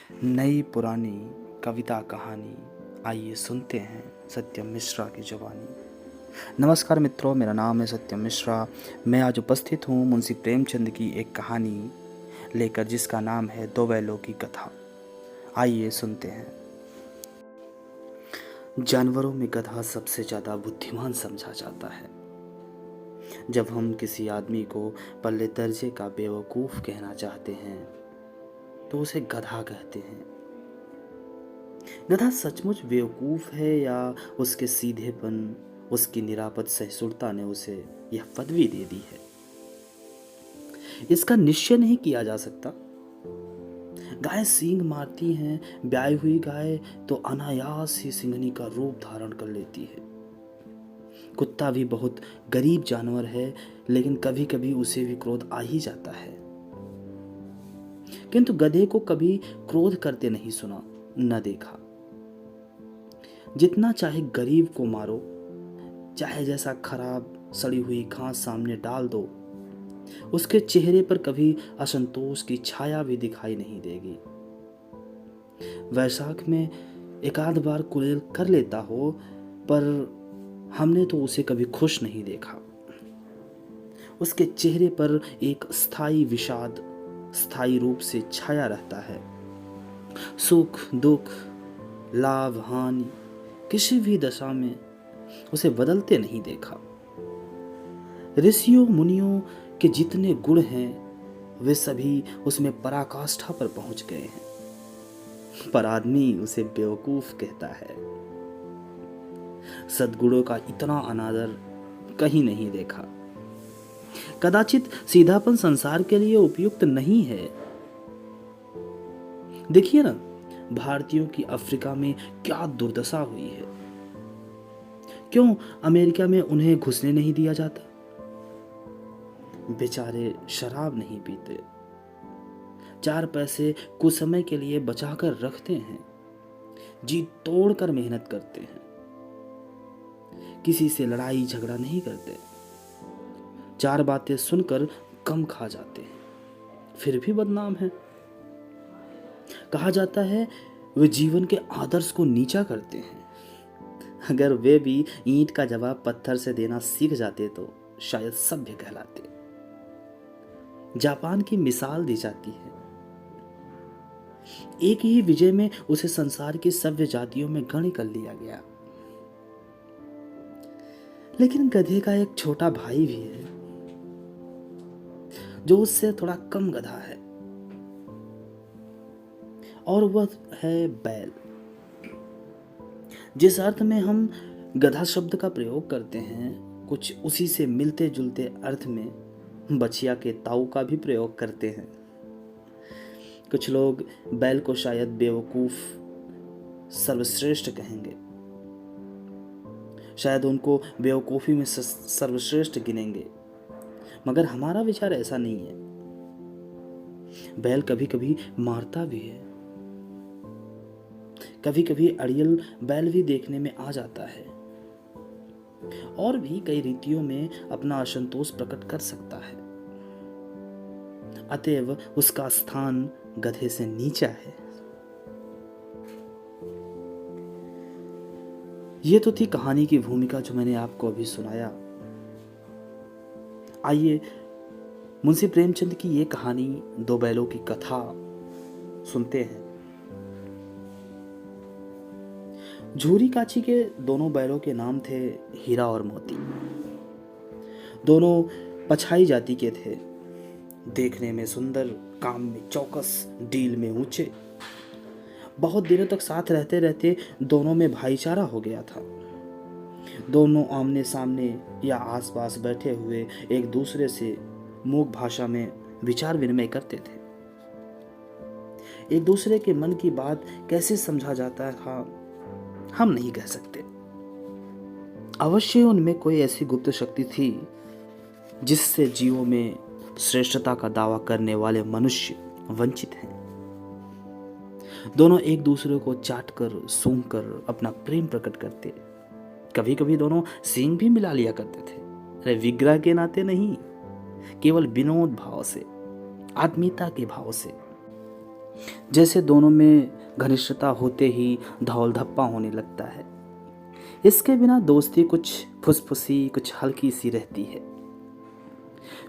नई पुरानी कविता कहानी, आइए सुनते हैं सत्यम मिश्रा की जुबानी। नमस्कार मित्रों, मेरा नाम है सत्यम मिश्रा। मैं आज उपस्थित हूँ मुंशी प्रेमचंद की एक कहानी लेकर, जिसका नाम है दो बैलों की कथा। आइए सुनते हैं। जानवरों में गधा सबसे ज़्यादा बुद्धिमान समझा जाता है। जब हम किसी आदमी को पल्ले दर्जे का बेवकूफ़ कहना चाहते हैं तो उसे गधा कहते हैं। गधा सचमुच बेवकूफ़ है या उसके सीधेपन, उसकी निरापद सहिष्णुता ने उसे यह पदवी दे दी है, इसका निश्चय नहीं किया जा सकता। गाय सींग मारती हैं, ब्याई हुई गाय तो अनायास ही सिंघनी का रूप धारण कर लेती है। कुत्ता भी बहुत गरीब जानवर है, लेकिन कभी कभी उसे भी क्रोध आ ही जाता है। किंतु गधे को कभी क्रोध करते नहीं सुना, न देखा। जितना चाहे गरीब को मारो, चाहे जैसा खराब सड़ी हुई घास सामने डाल दो, उसके चेहरे पर कभी असंतोष की छाया भी दिखाई नहीं देगी। वैशाख में एक आध बार कुलेल कर लेता हो, पर हमने तो उसे कभी खुश नहीं देखा। उसके चेहरे पर एक स्थायी विषाद स्थायी रूप से छाया रहता है। सुख दुख, लाभ हानि, किसी भी दशा में उसे बदलते नहीं देखा। ऋषियों मुनियों के जितने गुण हैं, वे सभी उसमें पराकाष्ठा पर पहुंच गए हैं, पर आदमी उसे बेवकूफ कहता है। सद्गुणों का इतना अनादर कहीं नहीं देखा। कदाचित सीधापन संसार के लिए उपयुक्त नहीं है। देखिए ना, भारतीयों की अफ्रीका में क्या दुर्दशा हुई है। क्यों अमेरिका में उन्हें घुसने नहीं दिया जाता? बेचारे शराब नहीं पीते, 4 पैसे कुछ समय के लिए बचाकर रखते हैं, जी तोड़कर मेहनत करते हैं, किसी से लड़ाई झगड़ा नहीं करते, 4 बातें सुनकर कम खा जाते हैं, फिर भी बदनाम है। कहा जाता है वे जीवन के आदर्श को नीचा करते हैं। अगर वे भी ईंट का जवाब पत्थर से देना सीख जाते तो शायद सभ्य कहलाते। जापान की मिसाल दी जाती है। एक ही विजय में उसे संसार की सभ्य जातियों में गण्य कर लिया गया। लेकिन गधे का एक छोटा भाई भी है, जो उससे थोड़ा कम गधा है, और वह है बैल। जिस अर्थ में हम गधा शब्द का प्रयोग करते हैं, कुछ उसी से मिलते जुलते अर्थ में बछिया के ताऊ का भी प्रयोग करते हैं। कुछ लोग बैल को शायद बेवकूफ सर्वश्रेष्ठ कहेंगे, शायद उनको बेवकूफी में सर्वश्रेष्ठ गिनेंगे, मगर हमारा विचार ऐसा नहीं है। बैल कभी कभी मारता भी है, कभी कभी अड़ियल बैल भी देखने में आ जाता है, और भी कई रीतियों में अपना असंतोष प्रकट कर सकता है। अतएव उसका स्थान गधे से नीचा है। ये तो थी कहानी की भूमिका जो मैंने आपको अभी सुनाया। आइए मुंशी प्रेमचंद की ये कहानी दो बैलों की कथा सुनते हैं। झूरी काची के दोनों बैलों के नाम थे हीरा और मोती। दोनों पछाई जाति के थे, देखने में सुंदर, काम में चौकस, डील में ऊंचे। बहुत दिनों तक साथ रहते रहते दोनों में भाईचारा हो गया था। दोनों आमने सामने या आसपास बैठे हुए एक दूसरे से मूक भाषा में विचार विनिमय करते थे। एक दूसरे के मन की बात कैसे समझा जाता था, हम नहीं कह सकते। अवश्य उनमें कोई ऐसी गुप्त शक्ति थी जिससे जीवों में श्रेष्ठता का दावा करने वाले मनुष्य वंचित हैं। दोनों एक दूसरे को चाटकर सूंघकर अपना प्रेम प्रकट करते। कभी कभी दोनों सींग भी मिला लिया करते थे। अरे विग्रह के नाते नहीं, केवल विनोद भाव से, आत्मीयता के भाव से। जैसे दोनों में घनिष्ठता होते ही धौल धप्पा होने लगता है। इसके बिना दोस्ती कुछ फुसफुसी, कुछ हल्की सी रहती है,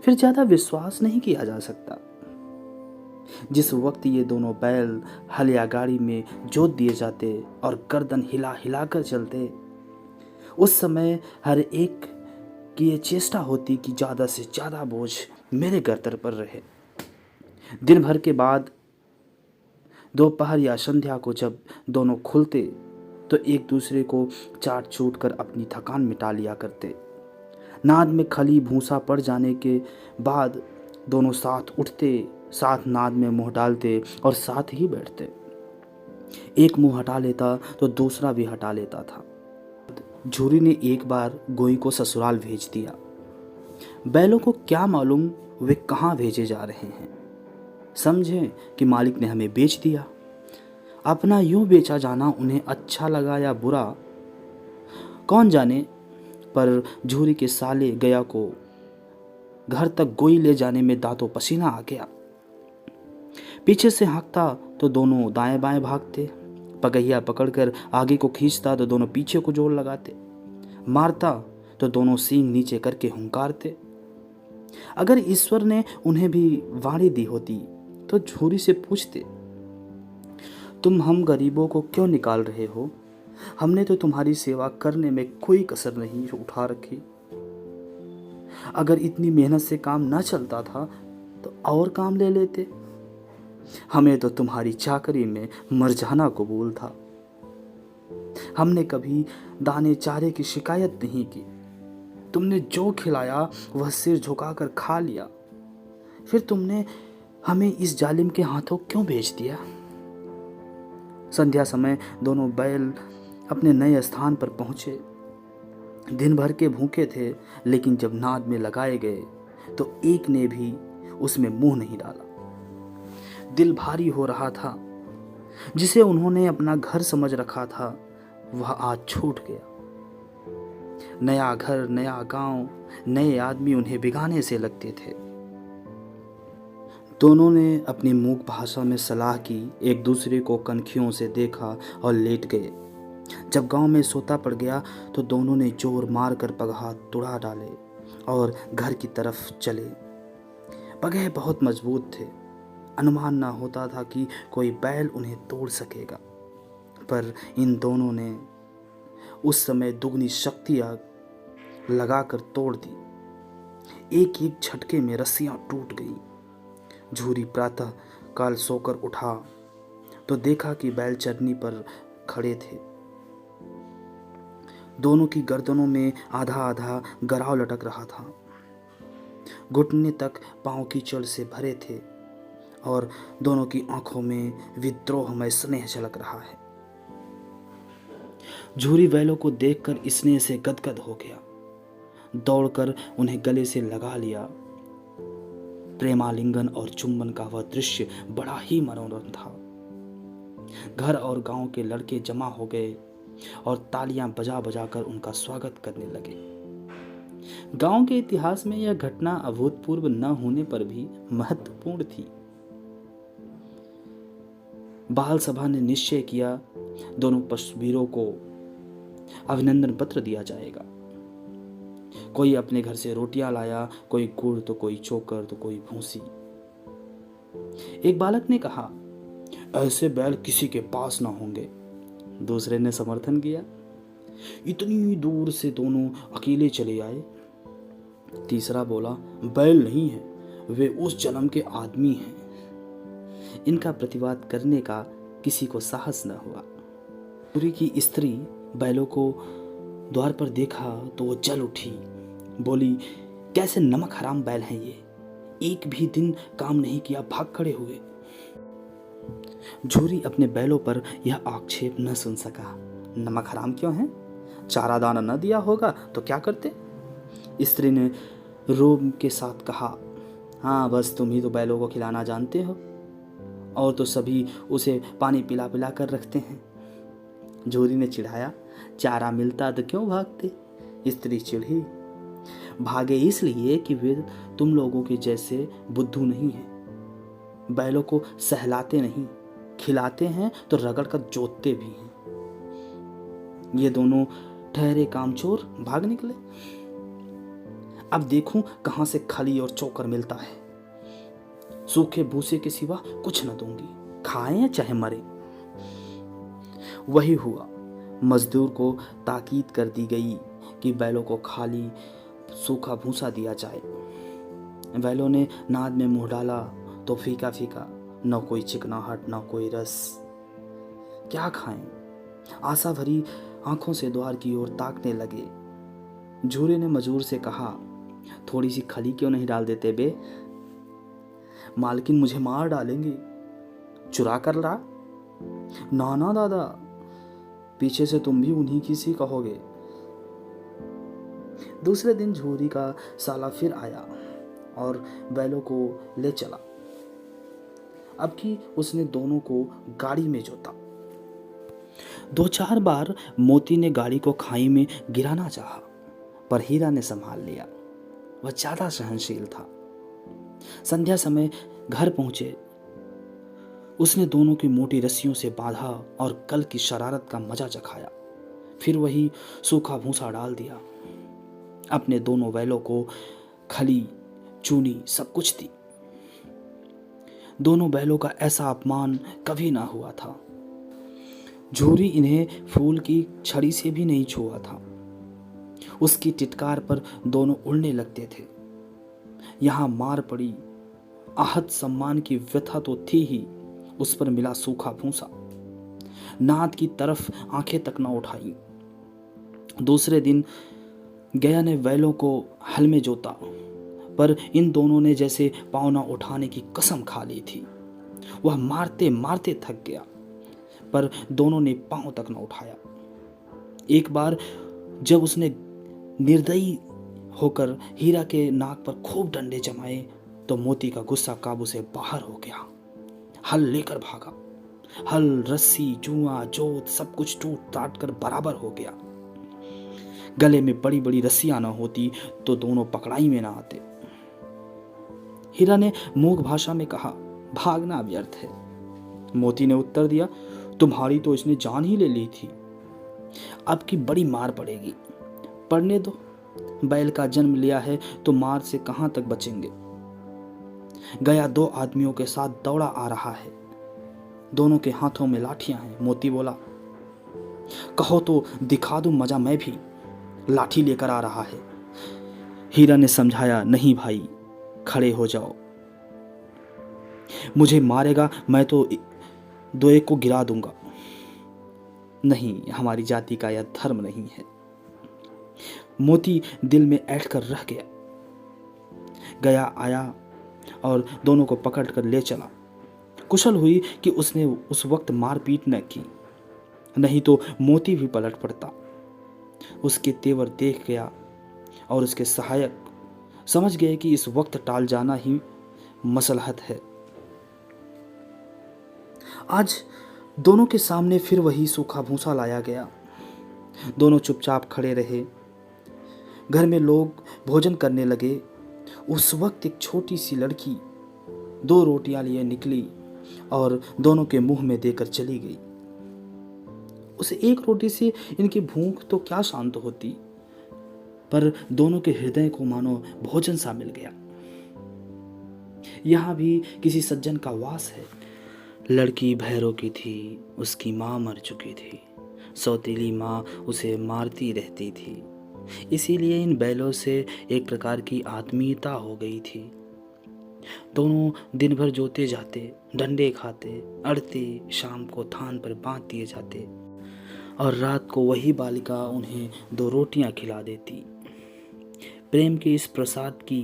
फिर ज़्यादा विश्वास नहीं किया जा सकता। जिस वक्त ये दोनों बैल हल या गाड़ी में जोत दिए जाते और गर्दन हिला हिला कर चलते, उस समय हर एक की ये चेष्टा होती कि ज़्यादा से ज़्यादा बोझ मेरे गर्दन पर रहे। दिन भर के बाद दोपहर या संध्या को जब दोनों खुलते तो एक दूसरे को चाट चूट कर अपनी थकान मिटा लिया करते। नाद में खली भूसा पड़ जाने के बाद दोनों साथ उठते, साथ नाद में मुंह डालते और साथ ही बैठते। एक मुंह हटा लेता तो दूसरा भी हटा लेता था। झूरी ने एक बार गोई को ससुराल भेज दिया। बैलों को क्या मालूम वे कहाँ भेजे जा रहे हैं। समझे कि मालिक ने हमें बेच दिया। अपना यूं बेचा जाना उन्हें अच्छा लगा या बुरा, कौन जाने, पर झूरी के साले गया को घर तक गोई ले जाने में दांतों पसीना आ गया। पीछे से हाँकता तो दोनों दाएं बाएं भागते, पगहिया पकड़कर आगे को खींचता तो दोनों पीछे को जोर लगाते, मारता तो दोनों सींग नीचे करके हुंकारते। अगर ईश्वर ने उन्हें भी वाणी दी होती तो झूरी से पूछते, तुम हम गरीबों को क्यों निकाल रहे हो? हमने तो तुम्हारी सेवा करने में कोई कसर नहीं उठा रखी। अगर इतनी मेहनत से काम ना चलता था तो और काम ले लेते। हमें तो तुम्हारी चाकरी में मर जाना कबूल था। हमने कभी दाने चारे की शिकायत नहीं की। तुमने जो खिलाया वह सिर झुकाकर खा लिया। फिर तुमने हमें इस जालिम के हाथों क्यों भेज दिया? संध्या समय दोनों बैल अपने नए स्थान पर पहुंचे। दिन भर के भूखे थे, लेकिन जब नाद में लगाए गए तो एक ने भी उसमें मुंह नहीं डाला। दिल भारी हो रहा था। जिसे उन्होंने अपना घर समझ रखा था वह आज छूट गया। नया घर, नया गांव, नए आदमी उन्हें बिगाने से लगते थे। दोनों ने अपनी मूक भाषा में सलाह की, एक दूसरे को कनखियों से देखा और लेट गए। जब गांव में सोता पड़ गया तो दोनों ने जोर मार कर पगहा तुड़ा डाले और घर की तरफ चले। पगहे बहुत मजबूत थे। अनुमान ना होता था कि कोई बैल उन्हें तोड़ सकेगा, पर इन दोनों ने उस समय दुगनी शक्तियां लगाकर तोड़ दी। एक एक झटके में रस्सियां टूट गई। झूरी प्रातः काल सोकर उठा तो देखा कि बैल चरनी पर खड़े थे। दोनों की गर्दनों में आधा आधा गराव लटक रहा था। घुटने तक पांव की चल से भरे थे और दोनों की आंखों में विद्रोहमय स्नेह झलक रहा है। झूरी बैलों को देखकर स्नेह से गदगद हो गया। दौड़कर उन्हें गले से लगा लिया। प्रेमालिंगन और चुंबन का वह दृश्य बड़ा ही मनोरम था। घर और गांव के लड़के जमा हो गए और तालियां बजा बजा कर उनका स्वागत करने लगे। गांव के इतिहास में यह घटना अभूतपूर्व न होने पर भी महत्वपूर्ण थी। बाल सभा ने निश्चय किया, दोनों पशुवीरों को अभिनंदन पत्र दिया जाएगा। कोई अपने घर से रोटियां लाया, कोई गुड़ तो कोई चोकर तो कोई भूसी। एक बालक ने कहा, ऐसे बैल किसी के पास ना होंगे। दूसरे ने समर्थन किया, इतनी दूर से दोनों अकेले चले आए। तीसरा बोला, बैल नहीं है, वे उस जन्म के आदमी हैं। इनका प्रतिवाद करने का किसी को साहस न हुआ। पूरी की स्त्री बैलों को द्वार पर देखा तो वो जल उठी, बोली, कैसे नमक हराम बैल हैं ये, एक भी दिन काम नहीं किया, भाग खड़े हुए। झूरी अपने बैलों पर यह आक्षेप न सुन सका। नमक हराम क्यों है? चारा दाना न दिया होगा तो क्या करते? स्त्री ने रोब के साथ कहा, हाँ बस तुम ही तो बैलों को खिलाना जानते हो, और तो सभी उसे पानी पिला पिला कर रखते हैं। झूरी ने चिढ़ाया, चारा मिलता तो क्यों भागते? स्त्री चिढ़ी, भागे इसलिए कि वे तुम लोगों के जैसे बुद्धू नहीं हैं, बैलों को सहलाते नहीं, खिलाते हैं तो रगड़ कर जोतते भी हैं। ये दोनों ठहरे कामचोर भाग निकले। अब देखूं कहां से खली और चोकर मिलता है। सूखे भूसे के सिवा कुछ न दूंगी, खाएं या चाहे मरे। वही हुआ। मजदूर को ताकीद कर दी गई कि बैलों को खाली सूखा भूसा दिया जाए। बैलों ने नाद में मुंह डाला तो फीका फीका, न कोई चिकनाहट न कोई रस। क्या खाएं? आशा भरी आंखों से द्वार की ओर ताकने लगे। झूरे ने मजूर से कहा, थोड़ी सी खली क्यों नहीं डाल देते बे? मालकिन मुझे मार डालेंगे। चुरा कर ला। ना ना दादा, पीछे से तुम भी उन्हीं की सी कहोगे। दूसरे दिन झूरी का साला फिर आया और बैलों को ले चला। अब की उसने दोनों को गाड़ी में जोता। 2-4 बार मोती ने गाड़ी को खाई में गिराना चाहा, पर हीरा ने संभाल लिया। वह ज्यादा सहनशील था। संध्या समय घर पहुंचे। उसने दोनों की मोटी रस्सियों से बांधा और कल की शरारत का मजा चखाया। फिर वही सूखा भूसा डाल दिया। अपने दोनों बैलों को खली, चूनी सब कुछ दी। दोनों बैलों का ऐसा अपमान कभी ना हुआ था। झूरी इन्हें फूल की छड़ी से भी नहीं छुआ था। उसकी टिटकार पर दोनों उड़ने लगते थे। यहां मार पड़ी, आहत सम्मान की व्यथा तो थी ही, उस पर मिला सूखा भूसा। नाद की तरफ आंखें तक न उठाई। दूसरे दिन गया ने बैलों को हल में जोता, पर इन दोनों ने जैसे पाँव न उठाने की कसम खा ली थी। वह मारते मारते थक गया, पर दोनों ने पाँव तक न उठाया। एक बार जब उसने निर्दयी होकर हीरा के नाक पर खूब डंडे जमाए तो मोती का गुस्सा काबू से बाहर हो गया। हल लेकर भागा। हल, रस्सी, जुआ, जोत सब कुछ टूट टाट कर बराबर हो गया। गले में बड़ी बड़ी रस्सियां न होती तो दोनों पकड़ाई में न आते। हीरा ने मूक भाषा में कहा, भागना व्यर्थ है। मोती ने उत्तर दिया, तुम्हारी तो इसने जान ही ले ली थी। अब की बड़ी मार पड़ेगी। पड़ने दो, बैल का जन्म लिया है तो मार से कहां तक बचेंगे। गया 2 आदमियों के साथ दौड़ा आ रहा है। दोनों के हाथों में लाठियां हैं। मोती बोला, कहो तो दिखा दूं मजा मैं भी। लाठी लेकर आ रहा है। हीरा ने समझाया, नहीं भाई, खड़े हो जाओ। मुझे मारेगा मैं तो 2-1 को गिरा दूंगा। नहीं, हमारी जाति का यह धर्म नहीं है। मोती दिल में ऐंठ कर रह गया। गया आया और दोनों को पकड़ कर ले चला। कुशल हुई कि उसने उस वक्त मारपीट न की, नहीं तो मोती भी पलट पड़ता। उसके तेवर देख गया और उसके सहायक समझ गए कि इस वक्त टाल जाना ही मसलहत है। आज दोनों के सामने फिर वही सूखा भूसा लाया गया। दोनों चुपचाप खड़े रहे। घर में लोग भोजन करने लगे। उस वक्त एक छोटी सी लड़की 2 रोटियां लिए निकली और दोनों के मुंह में देकर चली गई। उस एक रोटी से इनकी भूख तो क्या शांत होती, पर दोनों के हृदय को मानो भोजन सा मिल गया। यहां भी किसी सज्जन का वास है। लड़की भैरों की थी, उसकी माँ मर चुकी थी। सौतेली माँ उसे मारती रहती थी, इसीलिए इन बैलों से एक प्रकार की आत्मीयता हो गई थी। दोनों दिन भर जोते जाते, डंडे खाते, अड़ते, शाम को थान पर बांध दिए जाते और रात को वही बालिका उन्हें 2 रोटियां खिला देती। प्रेम के इस प्रसाद की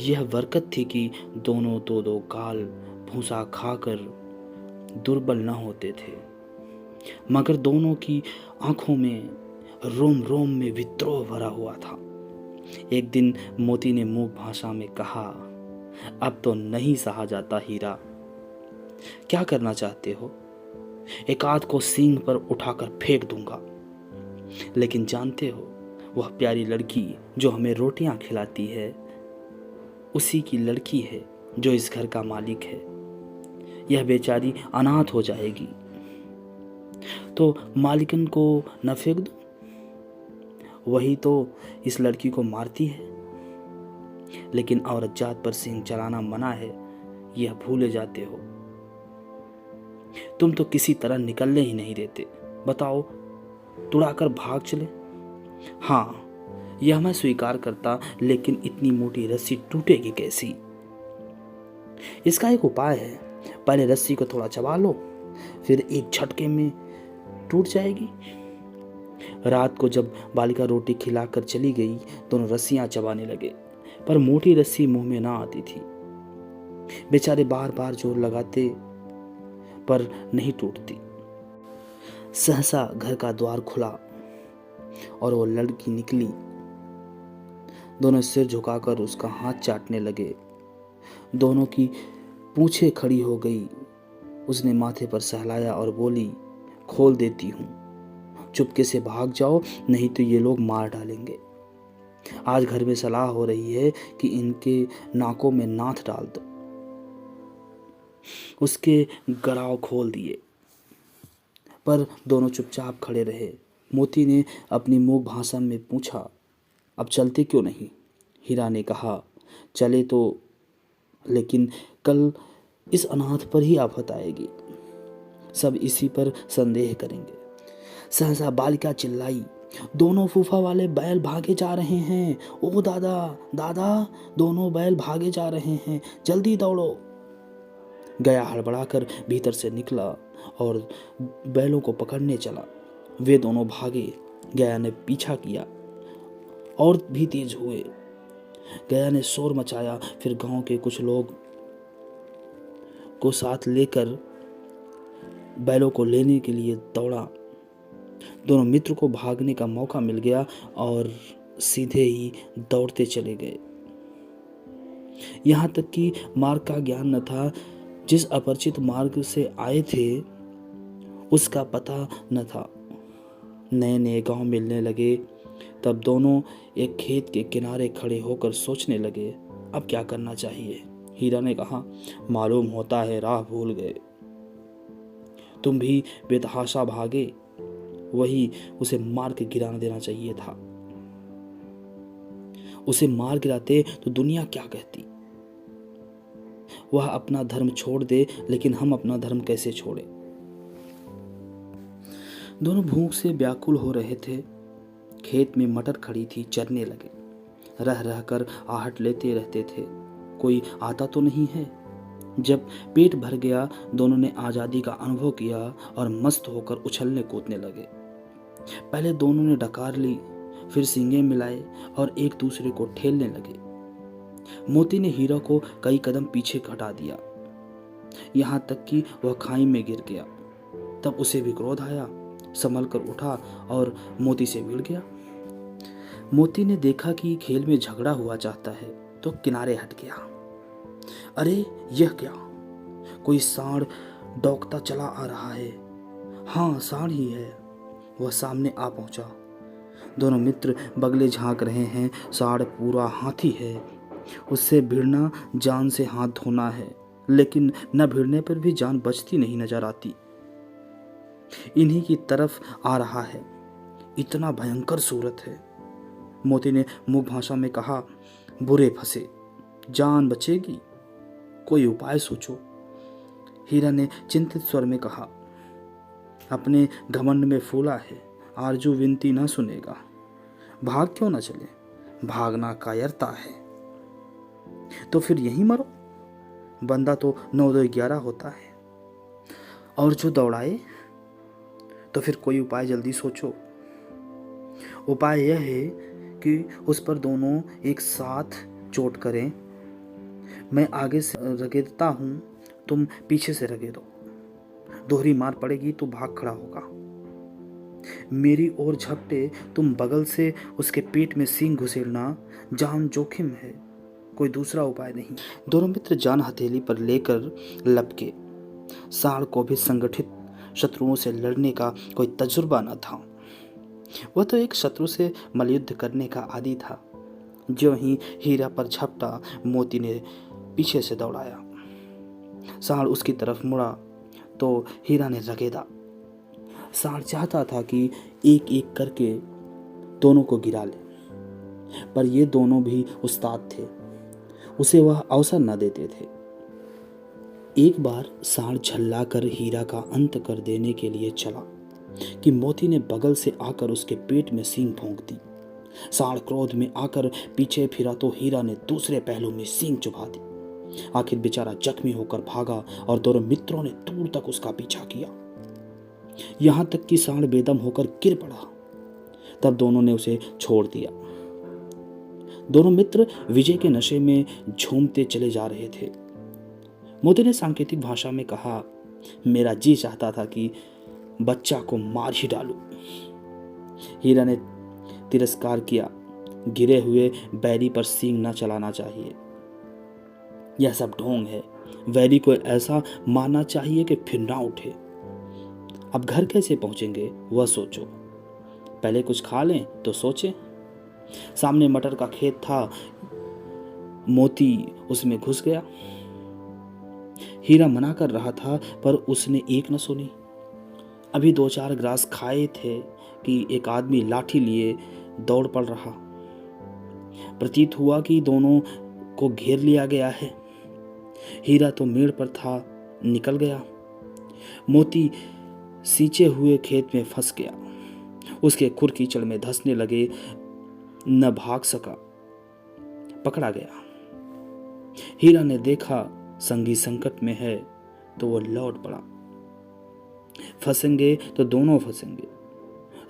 यह बरकत थी कि दोनों 2-2 गाल भूसा खाकर दुर्बल न होते थे, मगर दोनों की आंखों में रोम रोम में विद्रोह भरा हुआ था। एक दिन मोती ने मूक भाषा में कहा, अब तो नहीं सहा जाता हीरा, क्या करना चाहते हो? एक आध को सींग पर उठाकर फेंक दूंगा। लेकिन जानते हो, वह प्यारी लड़की जो हमें रोटियां खिलाती है, उसी की लड़की है जो इस घर का मालिक है। यह बेचारी अनाथ हो जाएगी। तो मालिकन को न फेंक दो, वही तो इस लड़की को मारती है। लेकिन औरत जात पर सींग चलाना मना है, यह भूले जाते हो। तुम तो किसी तरह निकलने ही नहीं देते। बताओ, तुड़ाकर भाग चले। हाँ, यह मैं स्वीकार करता, लेकिन इतनी मोटी रस्सी टूटेगी कैसी? इसका एक उपाय है। पहले रस्सी को थोड़ा चबा लो, फिर एक झटके में टूट जाएगी। रात को जब बालिका रोटी खिलाकर चली गई, दोनों रस्सियां चबाने लगे, पर मोटी रस्सी मुंह में ना आती थी। बेचारे बार बार जोर लगाते पर नहीं टूटती। सहसा घर का द्वार खुला और वो लड़की निकली। दोनों सिर झुकाकर उसका हाथ चाटने लगे। दोनों की पूंछें खड़ी हो गई। उसने माथे पर सहलाया और बोली, खोल देती हूँ, चुपके से भाग जाओ, नहीं तो ये लोग मार डालेंगे। आज घर में सलाह हो रही है कि इनके नाकों में नाथ डाल दो। उसके गराव खोल दिए, पर दोनों चुपचाप खड़े रहे। मोती ने अपनी मूक भाषा में पूछा, अब चलते क्यों नहीं? हीरा ने कहा, चले तो, लेकिन कल इस अनाथ पर ही आफत आएगी। सब इसी पर संदेह करेंगे। सहसा बालिका चिल्लाई, दोनों फूफा वाले बैल भागे जा रहे हैं। ओ दादा, दादा, दोनों बैल भागे जा रहे हैं, जल्दी दौड़ो। गया हड़बड़ाकर भीतर से निकला और बैलों को पकड़ने चला। वे दोनों भागे। गया ने पीछा किया और भी तेज हुए। गया ने शोर मचाया, फिर गांव के कुछ लोग को साथ लेकर बैलों को लेने के लिए दौड़ा। दोनों मित्र को भागने का मौका मिल गया और सीधे ही दौड़ते चले गए। यहाँ तक कि मार्ग का ज्ञान न था। जिस अपरिचित मार्ग से आए थे उसका पता न था। नए नए गांव मिलने लगे। तब दोनों एक खेत के किनारे खड़े होकर सोचने लगे, अब क्या करना चाहिए। हीरा ने कहा, मालूम होता है राह भूल गए। तुम भी बेतहाशा भागे, वही उसे मार के गिरा देना चाहिए था। उसे मार गिराते तो दुनिया क्या कहती। वह अपना धर्म छोड़ दे, लेकिन हम अपना धर्म कैसे छोड़े। दोनों भूख से व्याकुल हो रहे थे। खेत में मटर खड़ी थी, चरने लगे। रह रह कर आहट लेते रहते थे, कोई आता तो नहीं है। जब पेट भर गया, दोनों ने आज़ादी का अनुभव किया और मस्त होकर उछलने कूदने लगे। पहले दोनों ने डकार ली, फिर सींगे मिलाए और एक दूसरे को ठेलने लगे। मोती ने हीरा को कई कदम पीछे हटा दिया, यहाँ तक कि वह खाई में गिर गया। तब उसे भी क्रोध आया, संभल कर उठा और मोती से भिड़ गया। मोती ने देखा कि खेल में झगड़ा हुआ चाहता है, तो किनारे हट गया। अरे यह क्या? कोई सांड डौकता चला आ रहा है। हाँ, सांड ही है। वह सामने आ पहुंचा। दोनों मित्र बगले झांक रहे हैं। सांड पूरा हाथी है। उससे भिड़ना जान से हाथ धोना है, लेकिन न भिड़ने पर भी जान बचती नहीं नजर आती। इन्हीं की तरफ आ रहा है। इतना भयंकर सूरत है। मोती ने मुख भाषा में कहा, बुरे फंसे, जान बचेगी, कोई उपाय सोचो। हीरा ने चिंतित स्वर में कहा, अपने घमंड में फूला है, आरजू विनती न सुनेगा। भाग क्यों न चले? भागना कायरता है। तो फिर यहीं मरो। बंदा तो 9-2-11 होता है। और जो दौड़ाए, तो फिर कोई उपाय जल्दी सोचो। उपाय यह है कि उस पर दोनों एक साथ चोट करें। मैं आगे से रगेदता हूँ, तुम पीछे से रगेदो। दोहरी मार पड़ेगी तो भाग खड़ा होगा। मेरी ओर झपटे, तुम बगल से उसके पेट में सींग घुसेड़ना। जान जोखिम है, कोई दूसरा उपाय नहीं। दोनों मित्र जान हथेली पर लेकर लपके। सांड को भी संगठित शत्रुओं से लड़ने का कोई तजुर्बा न था। वह तो एक शत्रु से मलयुद्ध करने का आदी था। जो ही हीरा पर झपटा, मोती ने पीछे से दौड़ाया। सांड उसकी तरफ मुड़ा तो हीरा ने रगेदा। सांड चाहता था कि एक एक करके दोनों को गिरा ले, पर ये दोनों भी उस्ताद थे, उसे वह अवसर न देते थे। एक बार सांड झल्ला कर हीरा का अंत कर देने के लिए चला कि मोती ने बगल से आकर उसके पेट में सींग भोंक दी। सांड क्रोध में आकर पीछे फिरा तो हीरा ने दूसरे पहलू में सींग चुभा दी। आखिर बेचारा जख्मी होकर भागा और दोनों मित्रों ने दूर तक उसका पीछा किया, यहां तक कि सांड बेदम होकर गिर पड़ा। तब दोनों ने उसे छोड़ दिया। दोनों मित्र विजय के नशे में झूमते चले जा रहे थे। मोती ने सांकेतिक भाषा में कहा, मेरा जी चाहता था कि बच्चा को मार ही डालूं। हीरा ने तिरस्कार किया, गिरे हुए बैरी पर सींग न चलाना चाहिए, यह सब ढोंग है। वैरी को ऐसा मारना चाहिए कि फिर ना उठे। अब घर कैसे पहुंचेंगे वह सोचो, पहले कुछ खा लें तो सोचें। सामने मटर का खेत था, मोती उसमें घुस गया। हीरा मना कर रहा था पर उसने एक न सुनी। अभी 2-4 ग्रास खाए थे कि एक आदमी लाठी लिए दौड़ पड़ रहा। प्रतीत हुआ कि दोनों को घेर लिया गया है। हीरा तो मेड़ पर था, निकल गया। मोती सींचे हुए खेत में फंस गया। उसके खुर कीचड़ में धंसने लगे, न भाग सका, पकड़ा गया। हीरा ने देखा संगी संकट में है तो वो लौट पड़ा। फंसेंगे तो दोनों फंसेंगे।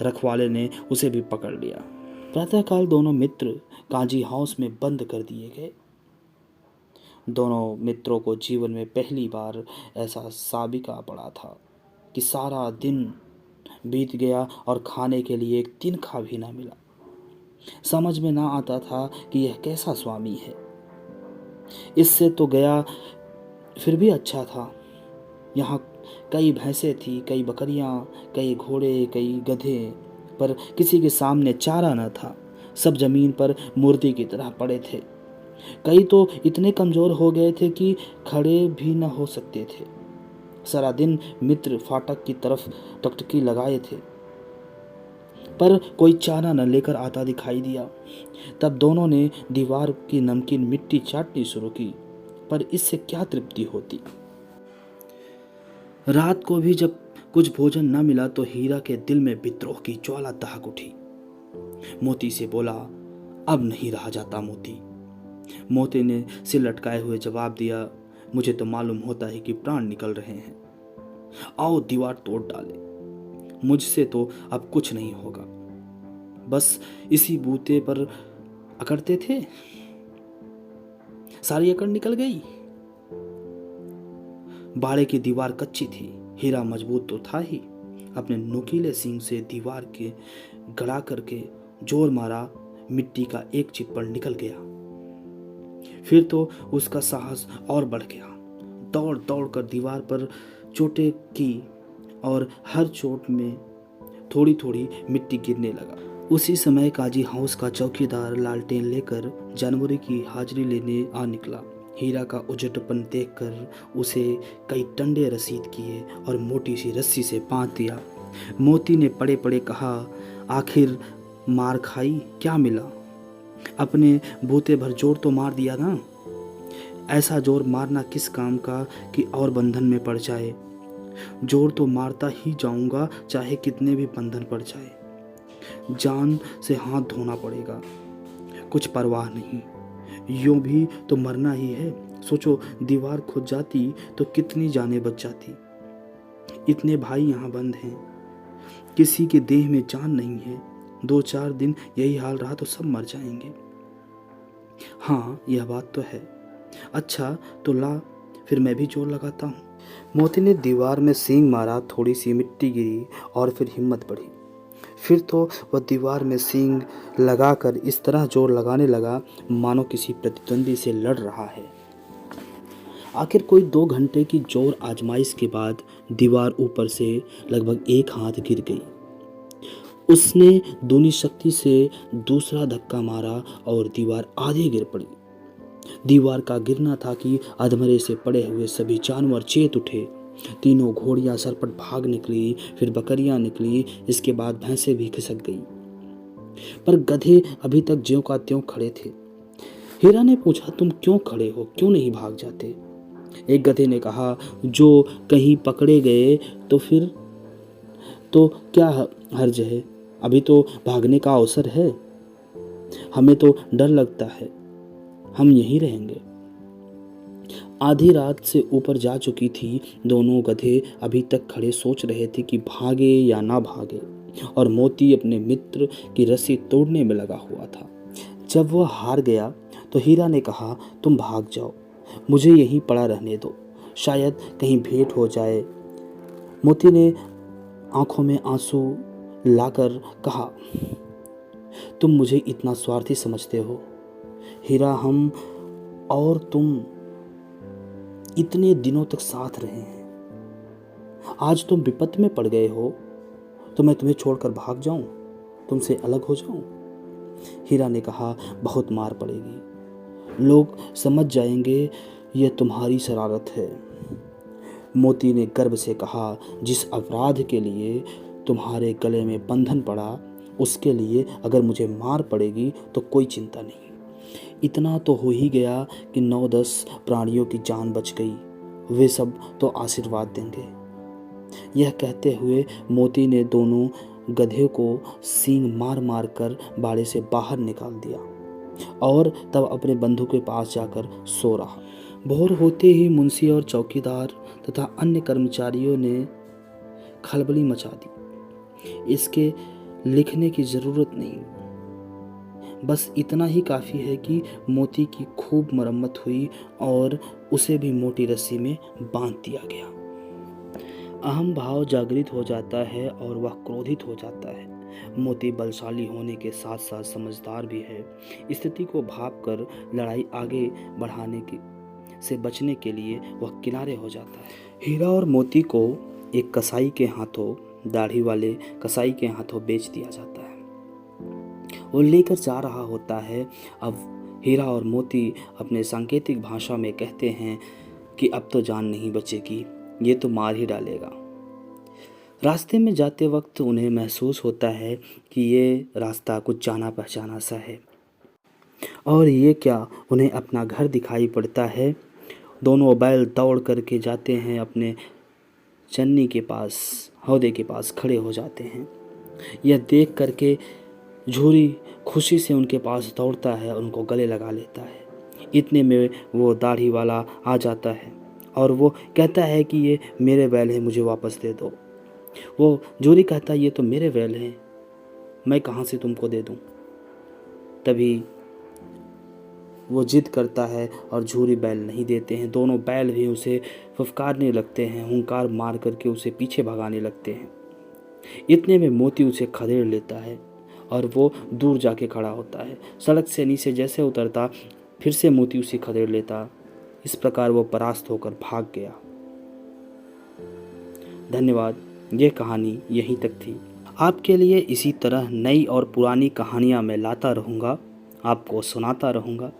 रखवाले ने उसे भी पकड़ लिया। प्रातःकाल दोनों मित्र कांजी हाउस में बंद कर दिए गए। दोनों मित्रों को जीवन में पहली बार ऐसा साबिका पड़ा था कि सारा दिन बीत गया और खाने के लिए एक तिनका भी ना मिला। समझ में ना आता था कि यह कैसा स्वामी है। इससे तो गया फिर भी अच्छा था। यहाँ कई भैंसें थी, कई बकरियां, कई घोड़े, कई गधे, पर किसी के सामने चारा न था। सब जमीन पर मूर्ति की तरह पड़े थे। कई तो इतने कमजोर हो गए थे कि खड़े भी न हो सकते थे। सारा दिन मित्र फाटक की तरफ टकटकी लगाए थे, पर कोई चारा न लेकर आता दिखाई दिया। तब दोनों ने दीवार की नमकीन मिट्टी चाटनी शुरू की, पर इससे क्या तृप्ति होती। रात को भी जब कुछ भोजन न मिला तो हीरा के दिल में विद्रोह की ज्वाला दहक उठी। मोती से बोला, अब नहीं रहा जाता मोती। मोती ने सिर लटकाए हुए जवाब दिया, मुझे तो मालूम होता है कि प्राण निकल रहे हैं। आओ दीवार तोड़ डाले, मुझसे तो अब कुछ नहीं होगा। बस इसी बूते पर अकड़ते थे, सारी अकड़ निकल गई। बाड़े की दीवार कच्ची थी, हीरा मजबूत तो था ही। अपने नुकीले सींग से दीवार के गड़ा करके जोर मारा, मिट्टी का एक चिप्पड़ निकल गया। फिर तो उसका साहस और बढ़ गया। दौड़ दौड़ कर दीवार पर चोटें की और हर चोट में थोड़ी थोड़ी मिट्टी गिरने लगा। उसी समय काजी हाउस का चौकीदार लालटेन लेकर जनवरी की हाजिरी लेने आ निकला। हीरा का उजटपन देखकर उसे कई टंडे रसीद किए और मोटी सी रस्सी से बांध दिया। मोती ने पड़े पड़े कहा, आखिर मार खाई, क्या मिला? अपने बूते भर जोर तो मार दिया ना। ऐसा जोर मारना किस काम का कि और बंधन में पड़ जाए। जोर तो मारता ही जाऊंगा, चाहे कितने भी बंधन पड़ जाए। जान से हाथ धोना पड़ेगा, कुछ परवाह नहीं। यूं भी तो मरना ही है। सोचो, दीवार खुद जाती तो कितनी जानें बच जाती। इतने भाई यहाँ बंद हैं, किसी के देह में जान नहीं है। 2-4 दिन यही हाल रहा तो सब मर जाएंगे। हाँ, यह बात तो है। अच्छा तो ला, फिर मैं भी जोर लगाता हूँ। मोती ने दीवार में सींग मारा, थोड़ी सी मिट्टी गिरी और फिर हिम्मत बढ़ी। फिर तो वह दीवार में सींग लगाकर इस तरह जोर लगाने लगा मानो किसी प्रतिद्वंदी से लड़ रहा है। आखिर कोई 2 घंटे की जोर आजमाइश के बाद दीवार ऊपर से लगभग 1 हाथ गिर गई। उसने दूनी शक्ति से दूसरा धक्का मारा और दीवार आधे गिर पड़ी। दीवार का गिरना था कि अधमरे से पड़े हुए सभी जानवर चेत उठे। तीनों घोड़ियां सरपट भाग निकली, फिर बकरियां निकली, इसके बाद भैंसें भी खिसक गई, पर गधे अभी तक ज्यों का त्यों खड़े थे। हीरा ने पूछा, तुम क्यों खड़े हो, क्यों नहीं भाग जाते? एक गधे ने कहा, जो कहीं पकड़े गए तो फिर तो क्या हर्ज है, अभी तो भागने का अवसर है। हमें तो डर लगता है, हम यहीं रहेंगे। आधी रात से ऊपर जा चुकी थी। दोनों गधे अभी तक खड़े सोच रहे थे कि भागे या ना भागे, और मोती अपने मित्र की रस्सी तोड़ने में लगा हुआ था। जब वह हार गया तो हीरा ने कहा, तुम भाग जाओ, मुझे यहीं पड़ा रहने दो, शायद कहीं भेंट हो जाए। मोती ने आंखों में आंसू लाकर कहा, तुम मुझे इतना स्वार्थी समझते हो? हीरा, हम और तुम इतने दिनों तक साथ रहे हैं, आज तुम विपत में पड़ गए हो तो मैं तुम्हें छोड़कर भाग जाऊं, तुमसे अलग हो जाऊं? हीरा ने कहा, बहुत मार पड़ेगी, लोग समझ जाएंगे यह तुम्हारी शरारत है। मोती ने गर्व से कहा, जिस अपराध के लिए तुम्हारे गले में बंधन पड़ा, उसके लिए अगर मुझे मार पड़ेगी तो कोई चिंता नहीं। इतना तो हो ही गया कि 9-10 प्राणियों की जान बच गई, वे सब तो आशीर्वाद देंगे। यह कहते हुए मोती ने दोनों गधे को सींग मार मार कर बाड़े से बाहर निकाल दिया और तब अपने बंधु के पास जाकर सो रहा। भोर होते ही मुंशी और चौकीदार तथा अन्य कर्मचारियों ने खलबली मचा दी। इसके लिखने की जरूरत नहीं, बस इतना ही काफ़ी है कि मोती की खूब मरम्मत हुई और उसे भी मोटी रस्सी में बांध दिया गया। अहम भाव जागृत हो जाता है और वह क्रोधित हो जाता है। मोती बलशाली होने के साथ साथ समझदार भी है। स्थिति को भांपकर लड़ाई आगे बढ़ाने से बचने के लिए वह किनारे हो जाता है। हीरा और मोती को एक कसाई के हाथों, दाढ़ी वाले कसाई के हाथों बेच दिया जाता है। वो लेकर जा रहा होता है। अब हीरा और मोती अपने सांकेतिक भाषा में कहते हैं कि अब तो जान नहीं बचेगी, ये तो मार ही डालेगा। रास्ते में जाते वक्त उन्हें महसूस होता है कि ये रास्ता कुछ जाना पहचाना सा है, और ये क्या, उन्हें अपना घर दिखाई पड़ता है। दोनों बैल दौड़ करके जाते हैं, अपने चन्नी के पास, हौदे के पास खड़े हो जाते हैं। यह देख करके झूरी खुशी से उनके पास दौड़ता है और उनको गले लगा लेता है। इतने में वो दाढ़ी वाला आ जाता है और वो कहता है कि ये मेरे बैल हैं, मुझे वापस दे दो। वो झूरी कहता है, ये तो मेरे बैल हैं, मैं कहाँ से तुमको दे दूँ। तभी वो जिद करता है और झूरी बैल नहीं देते हैं। दोनों बैल भी उसे फुफकारने लगते हैं, हुंकार मार करके उसे पीछे भगाने लगते हैं। इतने में मोती उसे खदेड़ लेता है और वो दूर जाके खड़ा होता है। सड़क से नीचे जैसे उतरता, फिर से मोती उसे खदेड़ लेता। इस प्रकार वो परास्त होकर भाग गया। धन्यवाद। ये कहानी यहीं तक थी। आपके लिए इसी तरह नई और पुरानी कहानियाँ मैं लाता रहूँगा, आपको सुनाता रहूँगा।